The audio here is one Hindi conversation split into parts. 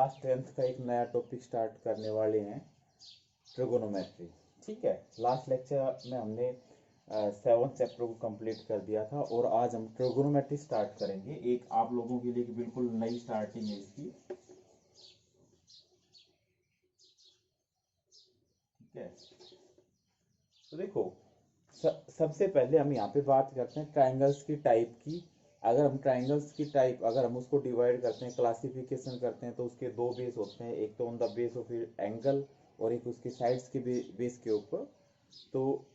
क्लास 10th का एक नया टॉपिक स्टार्ट करने वाले हैं, ट्रिगोनोमेट्री। ठीक है, लास्ट लेक्चर में हमने 7th चैप्टर को कंप्लीट कर दिया था और आज हम ट्रिगोनोमेट्री स्टार्ट करेंगे। एक आप लोगों के लिए बिल्कुल नई स्टार्टिंग है इसकी। ठीक है, तो देखो सबसे पहले हम यहाँ पे बात करते हैं ट्राइंगल्स की टाइप की। अगर हम ट्राइंगल्स की टाइप अगर हम उसको डिवाइड करते हैं, क्लासिफिकेशन करते हैं, तो उसके दो बेस होते हैं। एक तो on the base of angle और एक उसकी साइड्स के बेस के ऊपर। तो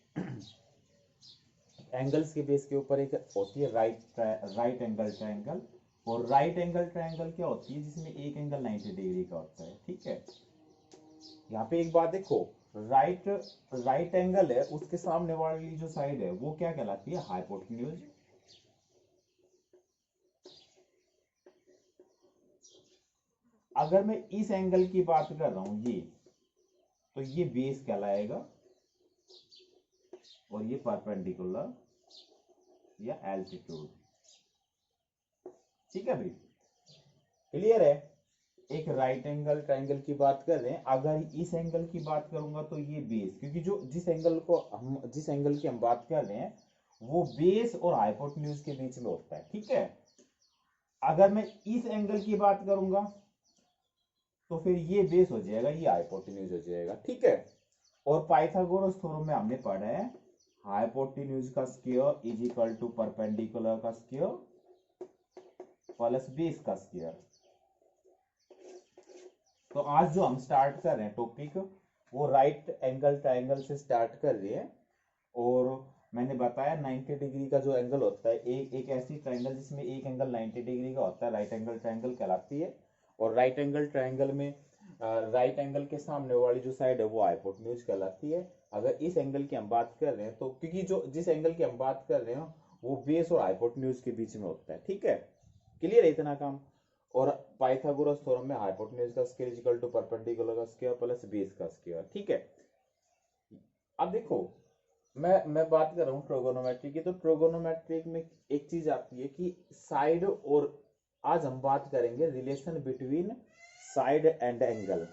एंगल्स के बेस के ऊपर एक होती है राइट एंगल ट्राइंगल। और राइट एंगल ट्राइंगल क्या होती है, जिसमें एक एंगल 90 डिग्री का होता है। ठीक है, यहाँ पे एक बात देखो, राइट एंगल है, उसके सामने वाली जो साइड है वो क्या कहलाती है, हाइपोटेन्यूज। अगर मैं इस एंगल की बात कर रहा हूं ये, तो ये बेस कहलाएगा और ये परपेंडिकुलर या एल्टीट्यूड। ठीक है भाई, क्लियर है। एक राइट एंगल ट्राइंगल की बात कर रहे हैं, अगर इस एंगल की बात करूंगा तो ये बेस, क्योंकि जो जिस एंगल की हम बात कर रहे हैं वो बेस और हाइपोटेन्यूज के बीच में होता है। ठीक है, अगर मैं इस एंगल की बात करूंगा तो फिर ये बेस हो जाएगा, ये हाइपोटेन्यूज हो जाएगा। ठीक है, और पाइथागोरस थ्योरम में हमने पढ़ा है हाइपोटेन्यूज का square is equal to perpendicular का स्क्वायर प्लस बेस का स्क्वायर। तो आज जो हम स्टार्ट कर रहे हैं टॉपिक, वो राइट एंगल ट्राइंगल से स्टार्ट कर रहे हैं। और मैंने बताया 90 डिग्री का जो एंगल होता है, एक ऐसी ट्राइंगल जिसमें एक एंगल 90 डिग्री का होता है, राइट एंगल ट्राइंगल कहलाती है। और राइट एंगल ट्राइंगल में राइट एंगल के सामने वाली जो साइड है वो हाइपोटेन्यूज कहलाती है। अगर इस एंगल की हम बात कर रहे हैं तो क्योंकि जो जिस एंगल की हम बात कर रहे हैं वो बेस और हाइपोटेन्यूज के बीच में होता है। ठीक है, क्लियर है इतना काम। और पाइथागोरस थ्योरम में हाइपोटेन्यूज का square is equal to perpendicular का स्क्वायर प्लस बेस का स्क्वायर। ठीक है, अब देखो मैं बात कर रहा हूँ ट्रिगोनोमेट्री की। तो ट्रिगोनोमेट्री में एक चीज आती है कि साइड, और आज हम बात करेंगे relation between side and angle.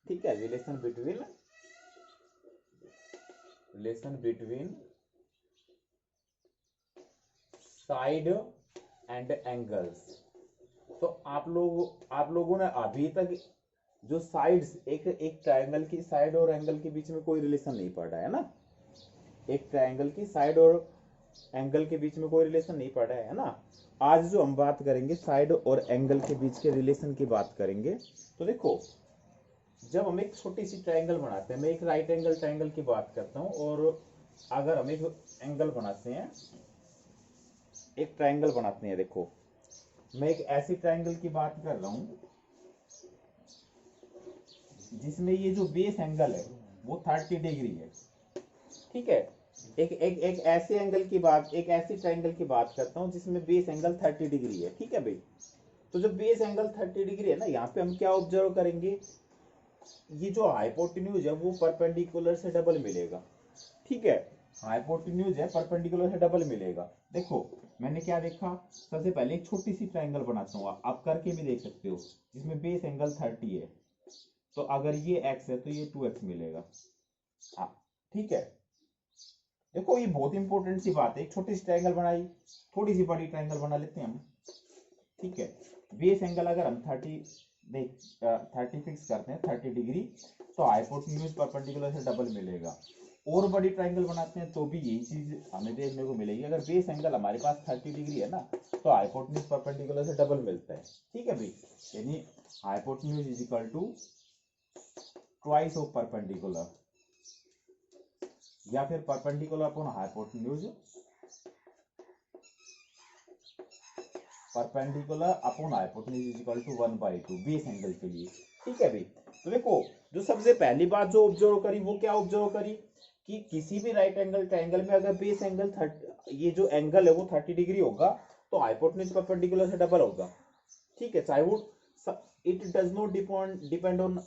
ठीक है, relation between side and angles. तो आप लोगों ने अभी तक जो साइड्स, एक ट्रायंगल की साइड और एंगल के बीच में कोई रिलेशन नहीं पढ़ा है ना। एक ट्रायंगल की साइड और एंगल के बीच में कोई रिलेशन नहीं पढ़ा है ना। आज जो हम बात करेंगे साइड और एंगल के बीच के रिलेशन की बात करेंगे। तो देखो, जब हम एक छोटी सी ट्रायंगल बनाते हैं, मैं एक राइट एंगल ट्रायंगल की बात करता हूं, और अगर हम एक एंगल बनाते हैं, एक ट्रायंगल बनाते हैं, देखो मैं एक ऐसी ट्रायंगल की बात कर रहा हूं जिसमें ये जो बेस एंगल है वो 30 डिग्री है। ठीक है, एक ऐसे एंगल की बात, एक ऐसी ट्रायंगल की बात करता हूं जिसमें बेस एंगल 30 डिग्री है। ठीक है भाई, तो जब बेस एंगल 30 डिग्री है ना, यहाँ पे हम क्या ऑब्जर्व करेंगे, ये जो हाइपोटेन्यूज है वो परपेंडिकुलर से डबल मिलेगा। ठीक है, हाइपोटेन्यूज है परपेंडिकुलर से डबल मिलेगा। देखो मैंने क्या देखा, सबसे पहले एक छोटी सी ट्रायंगल बनाता हूँ, आप करके भी देख सकते हो, जिसमें बेस एंगल 30 है। तो अगर ये x है तो ये 2x मिलेगा। हाँ, ठीक है, देखो ये बहुत इंपॉर्टेंट सी बात है। एक छोटी सी ट्रायंगल बनाई, थोड़ी सी बड़ी ट्रायंगल बना लेते हैं हम। ठीक है, बेस एंगल अगर हम 30 फिक्स करते हैं 30 डिग्री, तो हाइपोटेन्यूज परपेंडिकुलर से डबल मिलेगा। और बड़ी ट्रायंगल बनाते हैं तो भी यही चीज हमें देखने को मिलेगी। अगर बेस एंगल हमारे पास 30 डिग्री है ना, तो हाइपोटेन्यूज परपेंडिकुलर से डबल मिलता है। ठीक है भाई, यानी hypotenuse is equal to twice of perpendicular, या फिर perpendicular upon hypotenuse, perpendicular upon hypotenuse is equal to 1/2 base angle के लिए। ठीक है भाई, तो देखो जो सबसे पहली बात जो ऑब्जर्व करी वो क्या ऑब्जर्व करी, कि किसी भी राइट एंगल ट्रायंगल में अगर बेस एंगल 30, ये जो एंगल है वो 30 डिग्री होगा, तो हाइपोटेन्यूज परपेंडिकुलर से डबल होगा। ठीक है, चाहे वो, it does not depend on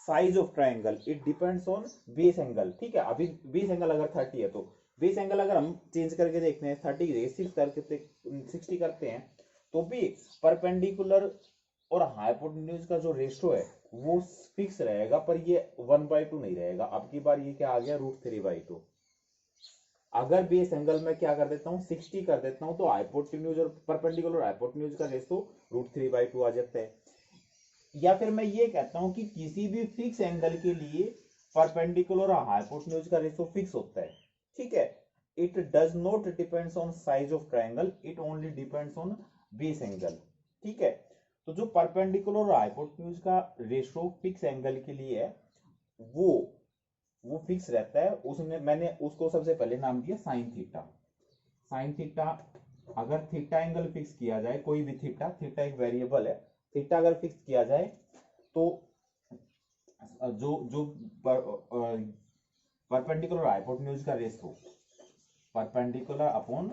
size of triangle, it depends on base angle. ठीक है, अभी बेस एंगल अगर 30 है, तो बेस एंगल अगर हम चेंज करके देखते हैं 30 60 करते हैं, तो भी परपेंडिकुलर और हाइपोटेन्यूज का जो रेशो है वो फिक्स रहेगा, पर ये 1/2 नहीं रहेगा। अब की बार ये क्या आ गया, √3/2। अगर बेस एंगल में क्या कर देता हूँ 60 कर देता हूँ, तो हाइपोटेन्यूज और परपेंडिकुलर हाइपोटेन्यूज का रेशो √3/2 आ जाता है। या फिर मैं ये कहता हूं कि किसी भी फिक्स एंगल के लिए परपेंडिकुलर और हाइपोटेन्यूज का रेशो फिक्स होता है, ठीक है। It does not depends on size of triangle, it only depends on base angle, ठीक है। तो जो परपेंडिकुलर और हाइपोटेन्यूज का रेशो फिक्स एंगल के लिए है वो वो फिक्स रहता है। उसने मैंने उसको सबसे पहले नाम दिया साइन थीटा। साइन थीटा, अगर थीटा एंगल फिक्स किया जाए, कोई भी थीटा, थीटा एक वेरिएबल है, थीटा अगर फिक्स किया जाए तो जो जो परपेंडिकुलर हाइपोटेन्यूज का रेशो, परपेंडिकुलर अपॉन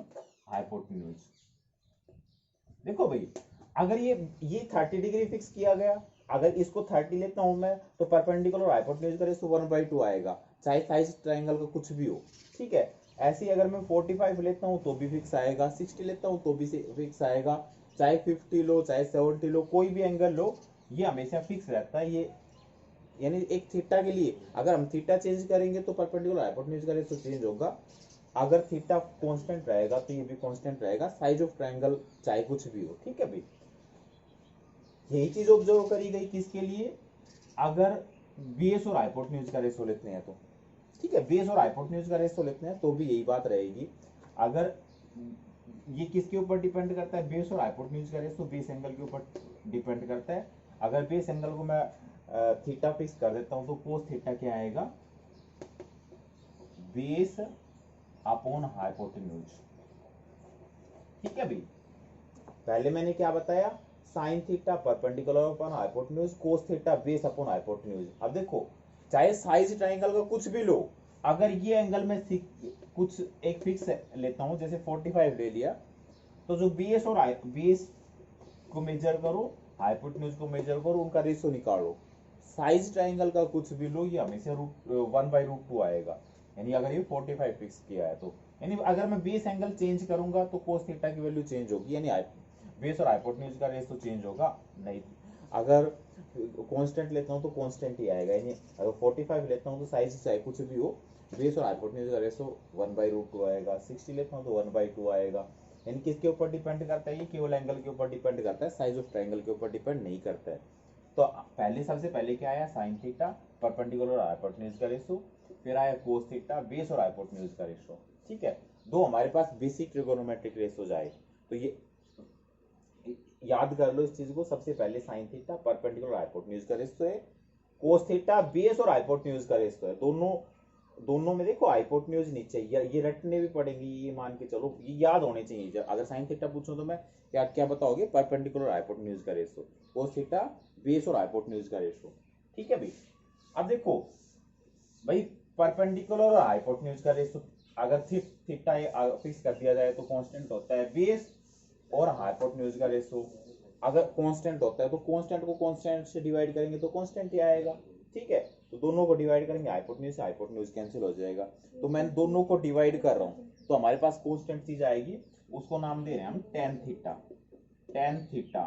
हाइपोटेन्यूज, देखो भाई, अगर ये 30 डिग्री फिक्स किया गया, अगर इसको 30 लेता हूं मैं, तो परपेंडिकुलर हाइपोटेन्यूज का रेशो 1/2 आएगा, चाहे साइज ट्रायंगल का कुछ भी हो, ठीक है। ऐसे ही अगर मैं 45 लेता हूं तो भी फिक्स आएगा, 60 लेता हूं तो भी फिक्स आएगा, चाहे 50 लो चाहे 70 लो, कोई भी एंगल लो, ये हमेशा फिक्स रहता है। ये यानी एक थीटा के लिए अगर हम थीटा चेंज करेंगे तो परपेंडिकुलर हाइपोटेन्यूज का रेशो चेंज होगा। अगर थीटा कांस्टेंट रहेगा तो ये भी कांस्टेंट रहेगा, साइज ऑफ ट्रायंगल चाहे कुछ भी हो, ठीक है भाई। यही चीज ऑब्जर्व करी गई किसके लिए, अगर बेस और हाइपोटेन्यूज का रेशो लेते हैं तो, ठीक है। बेस और हाइपोटेन्यूज का रेशो लेते हैं तो भी यही बात रहेगी। अगर ये किसके ऊपर डिपेंड करता है, बेस और हाइपोटेन्यूज का रेशो बेस एंगल के ऊपर डिपेंड करता है। अगर बेस एंगल को मैं थीटा फिक्स कर देता हूं तो कोस थीटा क्या आएगा, बेस अपॉन हाइपोटेन्यूज, ठीक है भाई। पहले मैंने क्या बताया, sign theta perpendicular upon hypotenuse, cos theta base upon hypotenuse. अब देखो, चाहे साइज ट्रायंगल का कुछ भी लो, अगर ये एंगल में कुछ एक फिक्स लेता हूं, जैसे 45 ले लिया, तो जो बेस और बेस को मेजर करो, हाइपोटेन्यूज को मेजर करो, उनका रेशियो निकालो, साइज ट्रायंगल का कुछ भी लो, ये हमेशा 1/√2 आएगा। यानी अगर ये 45 फिक्स किया है तो, यानी अगर मैं बेस एंगल चेंज करूंगा तो कोस थीटा की वैल्यू चेंज होगी, यानी बेस और हाइपोटेन्यूज का रेशियो चेंज होगा नहीं। अगर कांस्टेंट लेता हूं तो कांस्टेंट ही आएगा, यानी अगर 45 लेता हूं तो साइज चाहे कुछ भी हो, बेस और हाइपोटेन्यूज का रेशियो 1/√2 आएगा। 60 लेता हूं तो 1/2 आएगा। यानी किसके ऊपर डिपेंड करता है, ये केवल एंगल के ऊपर डिपेंड करता है, साइज ऑफ ट्रायंगल के ऊपर डिपेंड नहीं करता है। तो पहले सबसे पहले क्या आया, साइन थीटा परपेंडिकुलर और हाइपोटेन्यूज का रेशियो, फिर आया कोस थीटा बेस और हाइपोटेन्यूज का रेशियो, ठीक है। दो हमारे पास बेसिक ट्रिगोनोमेट्रिक रेशियोज आए, तो ये याद कर लो इस चीज को। सबसे पहले साइन थीटा परपेंडिकुलर हाइपोटेन्यूज का रेशियो है, कोस थीटा बेस और हाइपोटेन्यूज का रेशियो है। दोनों दोनों में देखो हाइपोटेन्यूज नीचे, ये रटने भी पड़ेंगे, ये मान के चलो, ये याद होने चाहिए। अगर साइन थीटा पूछो तो मैं क्या क्या बताओगे, परपेंडिकुलर हाइपोटेन्यूज का रेशियो, कोस थीटा बेस और हाइपोटेन्यूज का रेशियो, ठीक है भाई। अब देखो भाई, परपेंडिकुलर और हाइपोटेन्यूज का रेशियो अगर थीटा फिक्स कर दिया जाए तो कांस्टेंट होता है, बेस और हाइपोटेन्यूज का रेशियो अगर कांस्टेंट होता है तो कांस्टेंट को कांस्टेंट से डिवाइड करेंगे तो कांस्टेंट ही आएगा, ठीक है। तो दोनों को डिवाइड करेंगे, हाइपोटेन्यूज से हाइपोटेन्यूज कैंसिल हो जाएगा। तो मैं दोनों को डिवाइड कर रहा हूं तो हमारे पास कांस्टेंट चीज आएगी, उसको नाम दे रहे हैं हम टेन थीटा। टेन थीटा,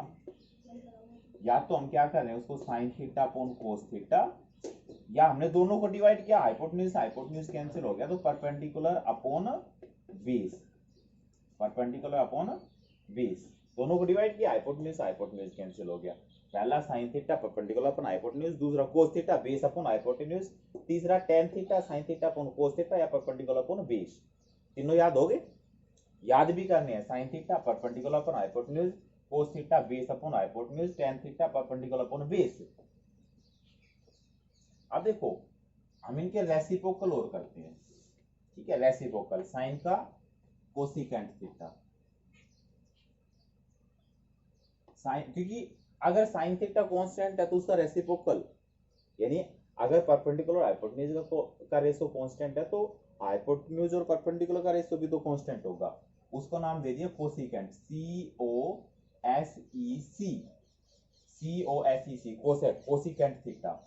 या तो हम क्या कर रहे हैं उसको sign theta upon cos theta, या हमने दोनों को डिवाइड किया, हाइपोटेन्यूज हाइपोटेन्यूज कैंसिल हो गया, तो perpendicular upon base, perpendicular upon base, दोनों को डिवाइड किया, हाइपोटेन्यूज हाइपोटेन्यूज कैंसिल हो गया। पहला sine theta perpendicular upon hypotenuse, दूसरा cos theta base upon hypotenuse, तीसरा tan theta sine theta upon cos theta या परपेंडिकुलर अपॉन बेस। तीनों याद हो गए, याद भी करने हैं, sine theta perpendicular upon hypotenuse, cos theta base upon hypotenuse, tan theta perpendicular upon base. अब देखो हम इनके रेसिप्रोकल और करते हैं, ठीक है। रेसिप्रोकल साइन का कोसिकेंट थीटा, साइन, क्योंकि अगर साइन थीटा कांस्टेंट है तो उसका रेसिप्रोकल, यानी अगर परपेंडिकुलर हाइपोटेन्यूज का रेशियो कांस्टेंट है तो हाइपोटेन्यूज और परपेंडिकुलर का रेशियो भी तो कांस्टेंट होगा। उसको नाम दे दिया cosecant, COSEC, cosec, cosecant theta.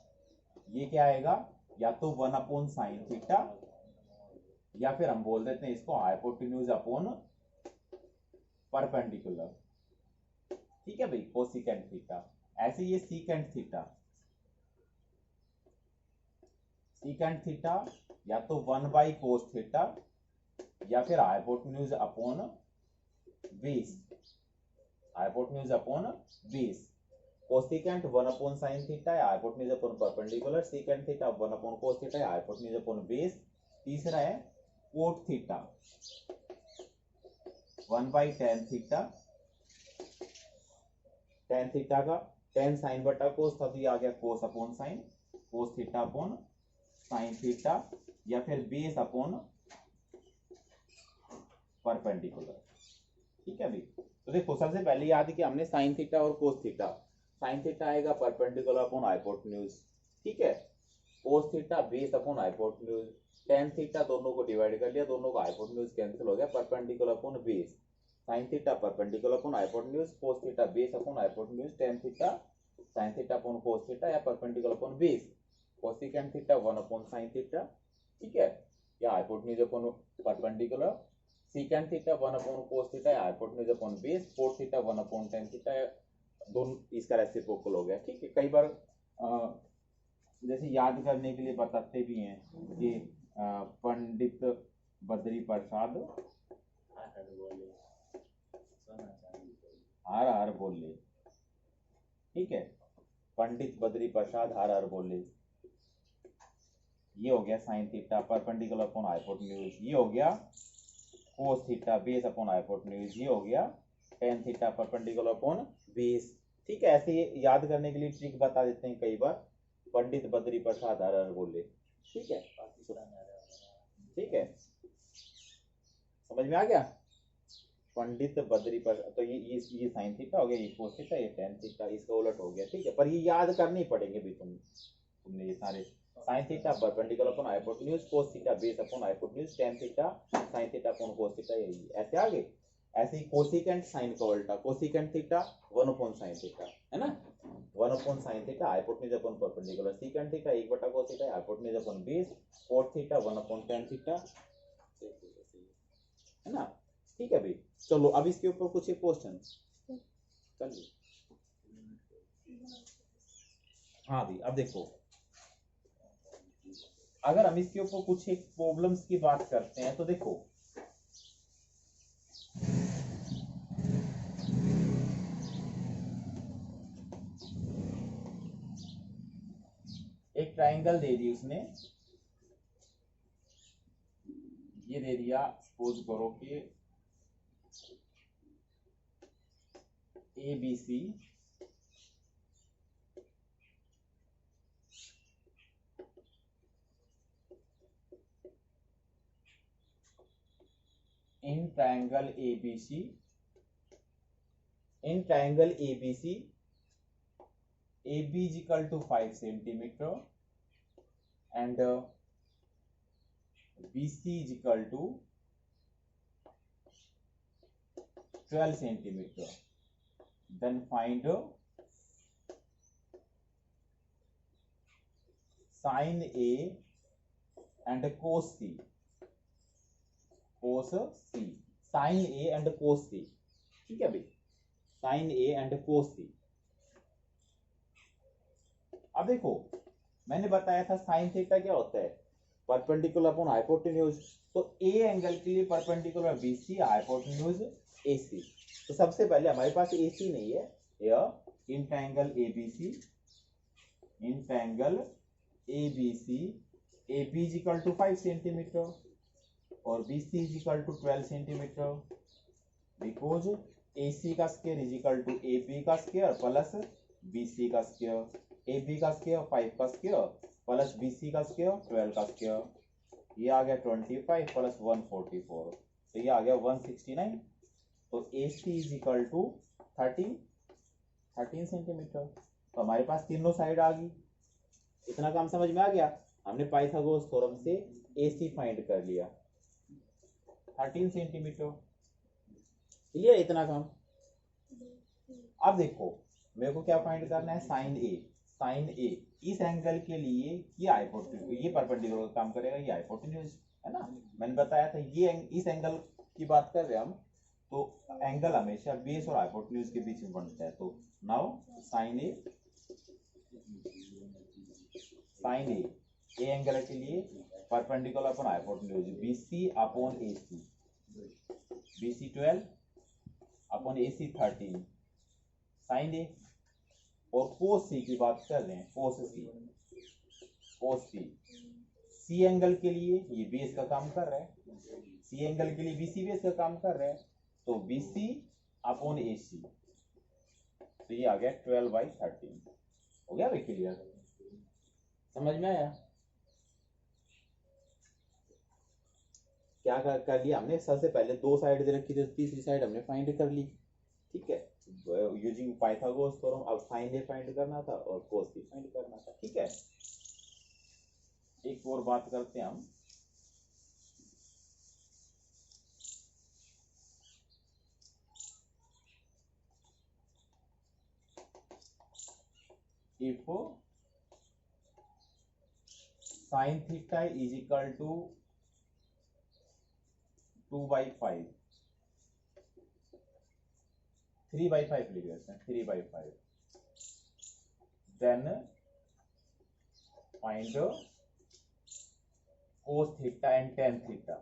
ये क्या आएगा, या तो 1 अपॉन साइन थीटा, या फिर हम बोल देते हैं इसको हाइपोटेन्यूज अपॉन परपेंडिकुलर, ठीक है भाई, कोसिकेंट थीटा। ऐसे ये सीकेंट थीटा या तो 1/cos थीटा या फिर hypotenuse upon base, hypotenuse upon base. Cosecant 1/sin theta या hypotenuse upon perpendicular, secant theta 1/cos theta या हाइपोटेन्यूज अपॉन बेस। तीसरा है cot theta 1/tan theta, tan theta का tan sin बटा कोस था तो ये आ गया कोस upon sine, cos theta upon sine theta या फिर बेस अपॉन परपेंडिकुलर। ठीक है भाई, तो देखो सबसे पहले याद किया हमने साइन थीटा और कोस थीटा। साइन थीटा आएगा परपेंडिकुलर अपॉन हाइपोटेन्यूज, ठीक है। Cos theta base upon hypotenuse, tan theta दोनों को डिवाइड कर लिया, दोनों का हाइपोटेन्यूज कैंसिल हो गया, perpendicular upon base. Sine theta perpendicular upon hypotenuse, cos theta base upon hypotenuse, tan theta sine theta upon cos theta या perpendicular upon base. Cosecant theta 1/sin theta, ठीक है, या hypotenuse upon perpendicular. Secant theta 1/cos theta या hypotenuse upon base. Cot theta 1/tan theta, दोनों इसका रेसिप्रोकल हो गया। ठीक है, कई बार जैसे याद करने के लिए बताते भी हैं कि पंडित बद्री प्रसाद हर हर बोले, ठीक है, पंडित बद्री प्रसाद हर हर बोले। ये हो गया sign theta perpendicular upon hypotenuse, ये हो गया कोस थीटा बेस अपॉन हाइपोटेन्यूज, ये हो गया tan theta perpendicular upon base. ठीक है, ऐसे याद करने के लिए ट्रिक बता देते हैं कई बार, पंडित बद्री प्रसाद हर हर बोले। ठीक है, ठीक है, समझ में आ गया। पंडित बद्री प्रसाद, तो ये साइन थीटा हो गया, ये कोस थीटा, ये tan थीटा, इसका उलट हो गया। ठीक है, पर ये याद करने पड़ेंगे भी तुमने ये सारे। Sign theta perpendicular upon hypotenuse, cos theta base upon hypotenuse, tan theta sine theta upon cos theta, यही ऐसे आगे। ऐसे ही कोसिकेंट साइन का उल्टा, कोसिकेंट थीटा 1/sin थीटा, है ना, 1/sin theta hypotenuse upon perpendicular. Secant theta 1/cos theta hypotenuse upon base. Cot theta 1/tan theta, है ना। ठीक है भाई, चलो अब इसके ऊपर कुछ एक क्वेश्चन चलिए। हाँ भाई, अब देखो अगर हम इसके ऊपर कुछ एक प्रॉब्लम्स की बात करते हैं तो देखो एक ट्रायंगल दे दी उसने, ये दे दिया, सपोज करो कि ABC in triangle ABC, in triangle ABC, AB is equal to 5 centimeter and BC is equal to 12 centimeter. Then find sin A and cos C. Cos C, sin A and cos C, ठीक है भाई, sin A and cos C। अब देखो मैंने बताया था साइन थीटा क्या होता है, परपेंडिकुलर अपॉन हाइपोटेन्यूज, तो A एंगल के लिए परपेंडिकुलर BC, हाइपोटेन्यूज AC। तो सबसे पहले हमारे पास AC नहीं है, यह in triangle ABC, in triangle ABC, AB is equal to 5 centimetre और BC is equal to 12 centimetre, because AC का square is equal to AB का स्क्वायर प्लस BC का स्क्वायर, AB का स्क्वायर 5 का स्क्वायर प्लस BC का स्क्वायर 12 का स्क्वायर, ये आ गया 25 प्लस 144, तो ये आ गया 169। तो AC is equal to 13 centimetre. तो हमारे पास तीनों साइड आ गई, इतना काम समझ में आ गया। हमने पाइथागोरस थ्योरम से AC फाइंड कर लिया 13 सेंटीमीटर, क्लियर, इतना काम। अब देखो मेरे को क्या फाइंड करना है, साइन ए। साइन ए इस एंगल के लिए ये हाइपोटेन्यूज, ये परपेंडिकुलर काम करेगा, ये हाइपोटेन्यूज है ना, मैंने बताया था। ये इस एंगल की बात कर रहे हैं हम, तो एंगल हमेशा बेस और हाइपोटेन्यूज के बीच में बनता है। तो नाउ साइन ए एंगल के लिए perpendicular upon hypotenuse BC upon AC, BC 12 upon AC 13 sine A. और कोस सी की बात कर रहे हैं, कोस सी एंगल के लिए ये बेस का काम कर रहा है, सी एंगल के लिए बीसी बेस का काम कर रहा है, तो बीसी अपॉन एसी, तो ये आ गया 12/13। हो गया भाई क्लियर, समझ में आया? क्या कर लिया हमने, सबसे पहले दो साइड दे रखी थी, तीसरी साइड हमने फाइंड कर ली, ठीक है, यूजिंग पाइथागोरस थ्योरम। अब साइन ए फाइंड करना था और कोस सी फाइंड करना था, ठीक है। एक और बात करते हैं हम, if sine theta is equal to 2/5, 3/5 लिख देते हैं, 3/5, then find cos theta and tan theta.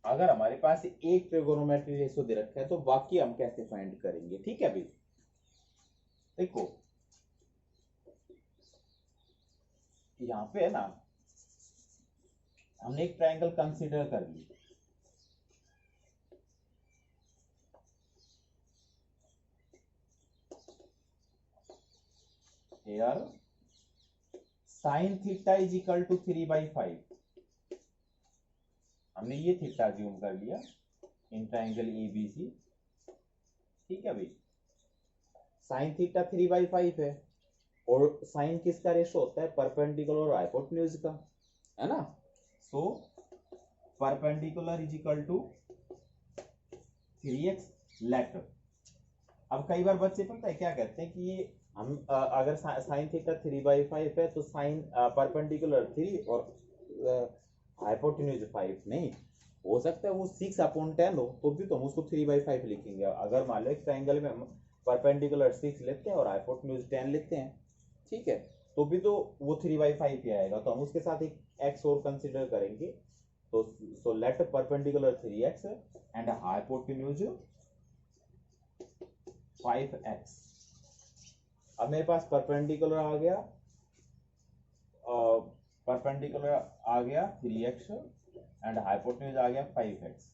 अगर हमारे पास एक ट्रिगोनोमेट्री रेशियो दे रखा है तो बाकी हम कैसे फाइंड करेंगे, ठीक है भाई। देखो यहाँ पे है ना, हमने एक ट्रायंगल कंसीडर कर ली, here sin theta is equal to 3/5, हमने ये थीटा ज्यूम कर लिया इन ट्रायंगल एबीसी, ठीक है भाई। साइन थीटा 3/5 है, और साइन किसका रेशो होता है, परपेंडिकुलर और हाइपोटेन्यूज का, है ना। So perpendicular is equal to 3x later. अब कई बार बच्चे पता है क्या कहते हैं कि ये हम अगर साइन थीटा 3/5 है तो साइन परपेंडिकुलर 3 और हाइपोटेन्यूज 5, नहीं हो सकता है वो 6/10 हो तो भी तो हम उसको 3/5 लिखेंगे। अगर मान लो एक ट्रायंगल में हम परपेंडिकुलर 6 लेते हैं और हाइपोटेन्यूज 10 लेते हैं, ठीक है, तो भी तो वो 3/5 ही आएगा। तो हम उसके साथ एक x और कंसिडर करेंगे, तो so let perpendicular 3x and hypotenuse 5x। अब मेरे पास परपेंडिकुलर आ गया, परपेंडिकुलर आ गया 3x एंड हाइपोटेन्यूज आ गया 5x,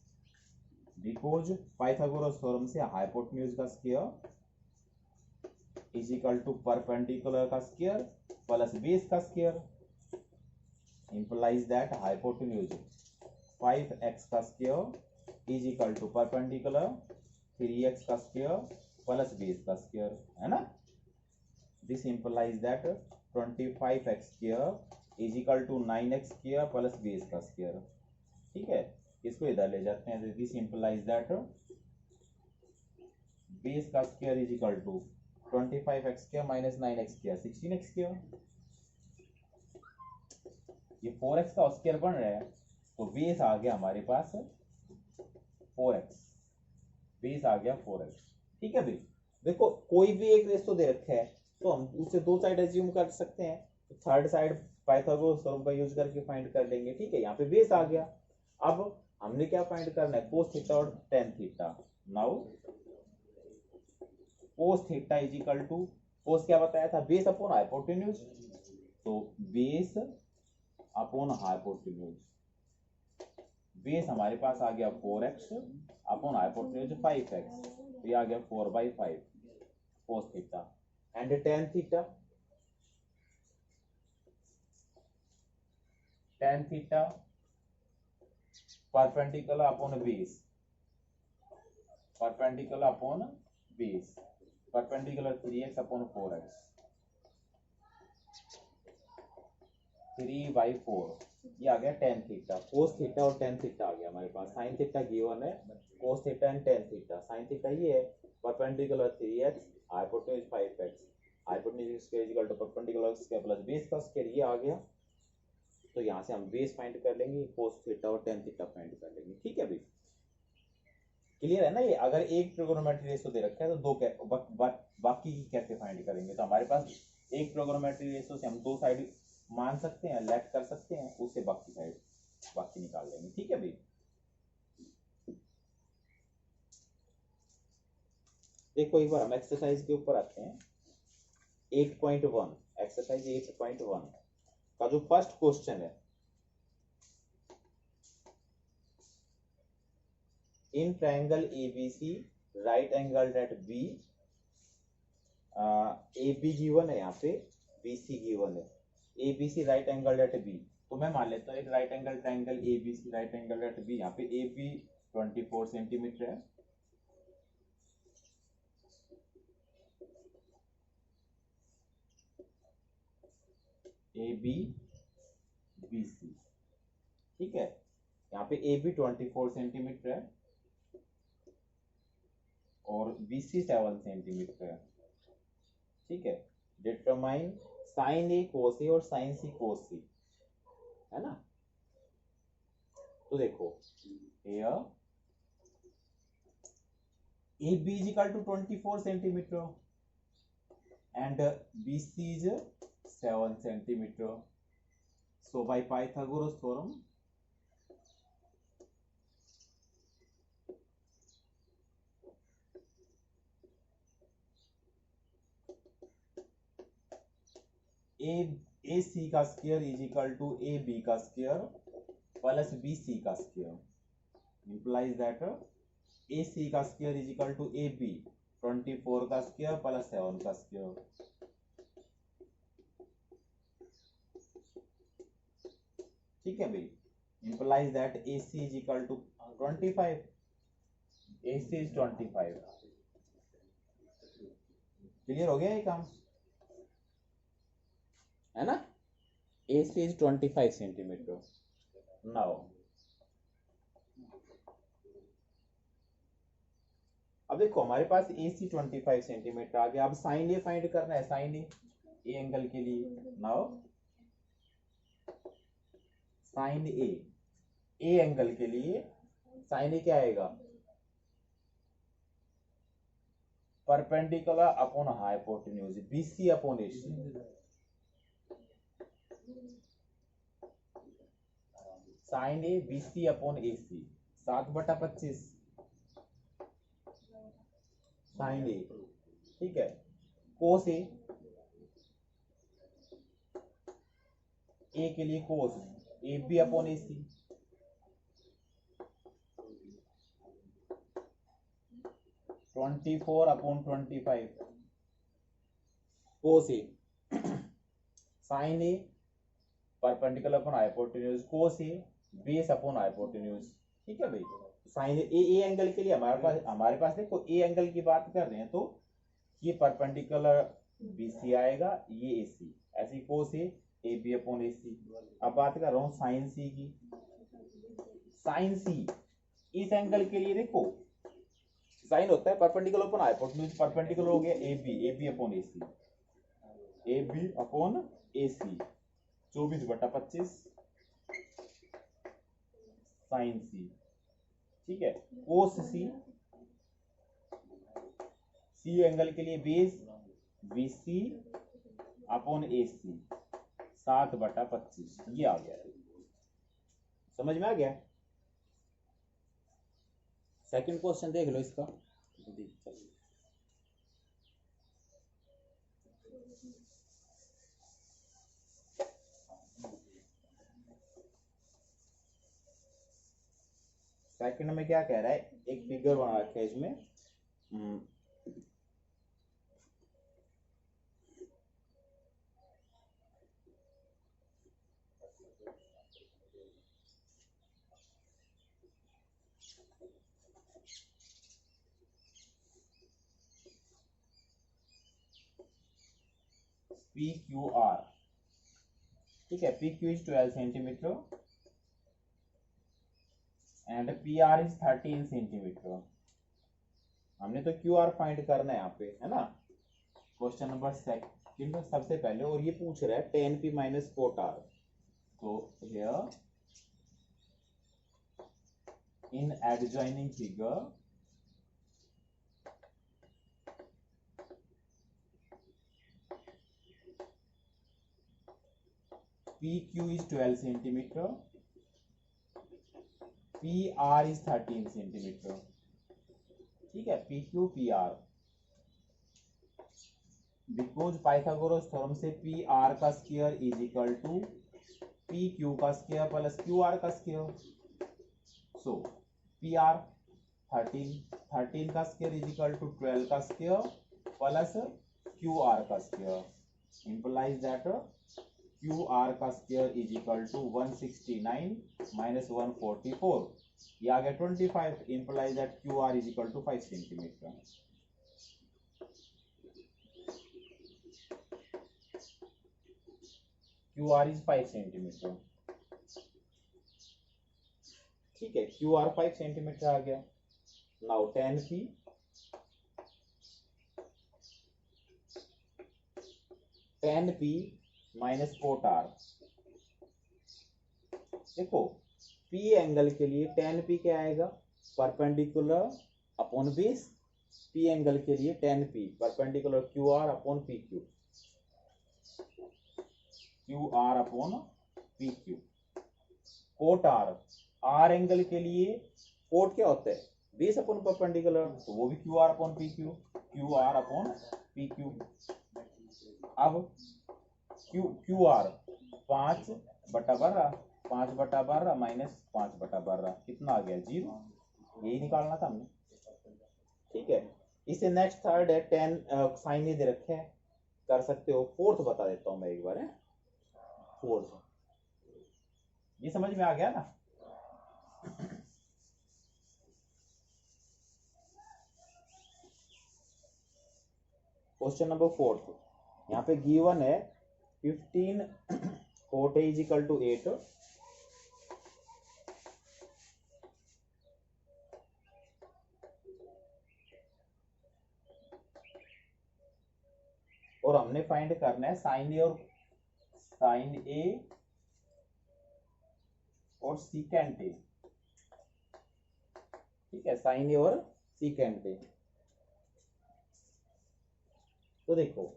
बिकॉज पाइथागोरस थ्योरम से हाइपोटेन्यूज का square is equal to perpendicular का स्क्वायर प्लस बेस का square, implies that hypotenuse 5x का square is equal to perpendicular 3x का स्क्वायर प्लस बेस का स्क्वायर, है ना। This implies that 25x square is equal to 9x स्क्वायर प्लस बेस का स्क्वायर, ठीक है। इसको इधर ले जाते हैं, दिस implies that बेस का square is equal to 25x square minus 9x square 16x square. ये 4x का स्क्वायर बन रहा है, तो बेस आ गया हमारे पास 4x, बेस आ गया 4x, ठीक है भाई। देखो कोई भी एक रेशो दे रखा है तो हम उससे दो साइड एज्यूम कर सकते हैं, तो थर्ड साइड पाइथागोरस थ्योरम का यूज करके फाइंड कर लेंगे, ठीक है। यहाँ पे बेस आ गया, अब हमने क्या फाइंड करना है, कोस थीटा और tan theta. Now cos theta is equal to, cos क्या बताया था, बेस अपॉन हाइपोटेन्यूज, तो बेस अपॉन हाइपोटेन्यूज, बेस हमारे पास आ गया 4x अपॉन हाइपोटेन्यूज 5x, तो ये आ गया 4/5 cos theta and tan theta, tan theta perpendicular upon base, perpendicular upon base, perpendicular 3x upon 4x, 3/4, ये आ गया टेन थीटा। कोस थीटा और टेन थीटा आ गया हमारे पास। साइन थीटा गिवन है, cos theta and tan theta. Sine theta ये है perpendicular 3x hypotenuse 5x, hypotenuse square equal to perpendicular square plus base का स्क्वायर, ये आ गया। तो यहाँ से हम बेस फाइंड कर लेंगे, कोस थीटा और टेन थीटा फाइंड कर लेंगे, ठीक है भाई। क्लियर है ना ये? अगर एक ट्रिगोनोमेट्री रेशियो दे रखा है तो बाकी की कैसे फाइंड करेंगे? तो हमारे पास एक ट्रिगोनोमेट्री रेशियो से हम दो साइड मान सकते हैं, लेट कर सकते हैं, उससे बाकी साइड बाकी निकाल लेंगे। ठीक है भाई। देखो एक बार हम एक्सरसाइज के ऊपर आते हैं। 8.1 एक्सरसाइज 8.1 का जो फर्स्ट क्वेश्चन है, in triangle ABC right angled at B, A B given है, यहाँ पे बी सी गिवन है, A B C right angled at B. तो मैं मान लेता हूँ एक right angle triangle A B C right angle at B, यहाँ पे ए बी 24 सेंटीमीटर है, ए बी बी सी। ठीक है, यहाँ पे ए बी 24 सेंटीमीटर है और बी सी 7 सेंटीमीटर है। ठीक है, डिटरमाइन साइन ए कोस ए और साइन सी कोस सी, है ना? तो देखो here AB is equal to 24 centimeter and BC is 7 centimeter. So by Pythagoras theorem, AC का square is equal to AB का स्क्वायर प्लस BC का स्क्वायर, implies that AC का square is equal to AB 24 का स्क्वायर प्लस 7 का स्क्वायर। ठीक है भाई, implies that AC is equal to 25, AC is 25। Clear हो गया ये काम, है ना? AC is 25 centimetre. नाउ अब देखो हमारे पास AC 25 सेंटीमीटर आ गया। अब साइन ए फाइंड करना है, साइन ए एंगल के लिए। नाउ साइन ए एंगल के लिए साइन ए क्या आएगा? Perpendicular upon hypotenuse, BC upon AC। Sine A BC upon AC 7/25 sine A. ठीक है, कोस ए के लिए cos AB upon AC 24 upon 25 cos A. Sine A perpendicular upon hypotenuse, cos A base upon hypotenuse. ठीक है भाई, साइन ए एंगल के लिए हमारे पास देखो ए एंगल की बात कर रहे हैं तो ये परपेंडिकुलर BC आएगा, ये AC, ऐसी कोस ए AB अपॉन AC। अब बात कर रहा हूँ साइन सी की। साइन सी इस एंगल के लिए देखो साइन होता है परपेंडिकुलर अपॉन हाइपोटेन्यूज, परपेंडिकुलर हो गया AB upon AC, AB upon AC 24/25 sine C. ठीक है, कोस सी एंगल के लिए बेस BC अपॉन AC 7/25, ये आ गया। समझ में आ गया? सेकंड क्वेश्चन देख लो इसका। सेकंड में क्या कह रहा है, एक फिगर बना रखा है इसमें, PQR। ठीक है, PQ is 12 centimetre and PR is 13 centimetre. हमने तो QR फाइंड करना है यहाँ पे, है ना? क्वेश्चन नंबर सेकंड सबसे पहले, और ये पूछ रहा है 10P - 4R। तो here in adjoining figure PQ is 12 centimeter, PR is 13 centimeter. ठीक है, PQ PR, because Pythagoras theorem से PR का square is equal to PQ का स्क्वायर प्लस QR का स्क्वायर. सो PR 13 का स्क्वायर इज इक्वल टू 12 का स्क्वायर प्लस QR का स्क्वायर, implies that QR का square is equal to 169 minus 144, ये आ गया 25, implies that QR is equal to 5 centimetre. QR is 5 centimetre. ठीक है, QR 5 सेंटीमीटर आ गया. Now 10P minus 4R. देखो P एंगल के लिए 10P क्या आएगा, perpendicular upon base. P angle के लिए 10P perpendicular QR upon PQ, QR upon PQ. Cot R angle के लिए कोट क्या होता है, बेस अपॉन परपेंडिकुलर, तो वो भी QR upon PQ, QR upon PQ. अब QR 5/12 माइनस 5/12 कितना आ गया, 0. यही निकालना था हमने. ठीक है, इसे नेक्स्ट थर्ड है 10 साइन दे रखे हैं, कर सकते हो. फोर्थ बता देता हूं मैं एक बार है. फोर्थ ये समझ में आ गया ना. क्वेश्चन नंबर 4, यहाँ पे गिवन है 15 cot A is equal to 8, और हमने फाइंड करना है साइन ए और सीकेंट ए. ठीक है, साइन ए और सीकेंट ए. तो देखो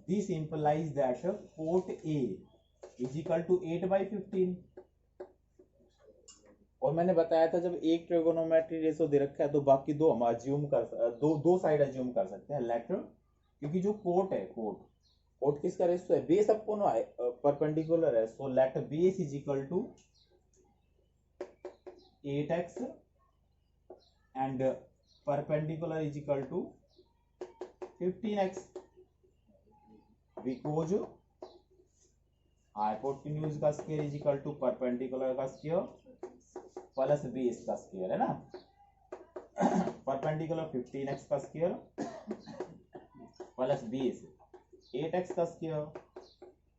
this implies that cot A is equal to 8/15, और मैंने बताया था जब एक ट्रिगोनोमेट्री रेशो दे रखा है तो बाकी दो हम अज्यूम कर दो साइड अज्यूम कर सकते हैं लेटर, क्योंकि जो कोट है कोट किसका रेशो है, बेस अपॉन परपेंडिकुलर है. So let base is equal to 8x and perpendicular is equal to 15x, because hypotenuse का square is equal to perpendicular का स्क्वायर प्लस बेस का स्क्वायर है ना. परपेंडिकुलर 15x का स्क्वायर प्लस बेस 8x का स्क्वायर,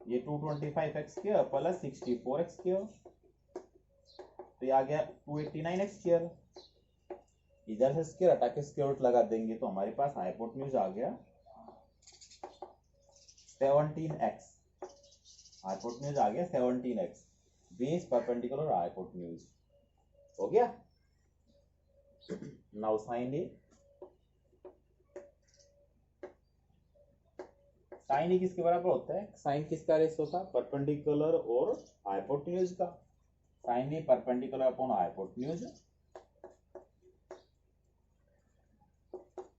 ये 225x square plus 64x square, तो ये आ गया 289x स्क्वायर. इधर से स्क्वायर हटा के स्क्वायर रूट लगा देंगे तो हमारे पास हाइपोटेन्यूज आ गया 17x. हाइपोटेन्यूज आ गया 17x, बेस परपेंडिकुलर हाइपोटेन्यूज हो गया. नाउ साइन ए. साइन ए किसके बराबर होता है, साइन किसका रेशो था, परपेंडिकुलर और हाइपोटेन्यूज का. Sign A perpendicular upon hypotenuse,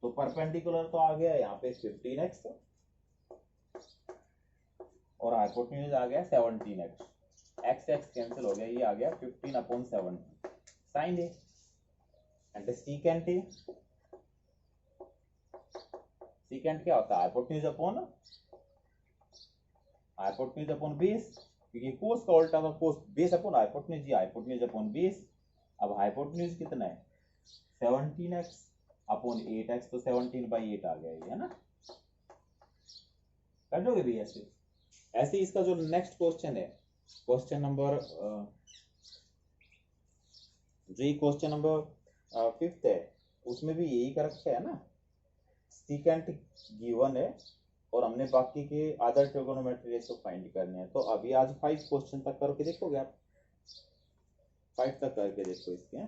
तो परपेंडिकुलर तो आ गया यहाँ पे 15x और हाइपोटेन्यूज आ गया 17x. x कैंसिल हो गया, ये आ गया 15/17 sine A. And secant A, secant क्या होता है, हाइपोटेन्यूज अपॉन बेस, क्योंकि कोस का उल्टा था, cos base upon hypotenuse, hypotenuse upon base. अब हाइपोटेन्यूज कितना है 17x अपॉन 8x, तो 17/8 आ गया ये है ना. कर दोगे भी ऐसे. ऐसे इसका जो नेक्स्ट क्वेश्चन है, क्वेश्चन नंबर जो क्वेश्चन नंबर 5 है, उसमें भी यही कर रखा है ना. सीकेंट गिवन है और हमने बाकी के अदर ट्रिगोनोमेट्री रेशो फाइंड करने हैं. तो अभी आज 5 क्वेश्चन तक करके देखोगे आप, 5 तक करके देखो इसके.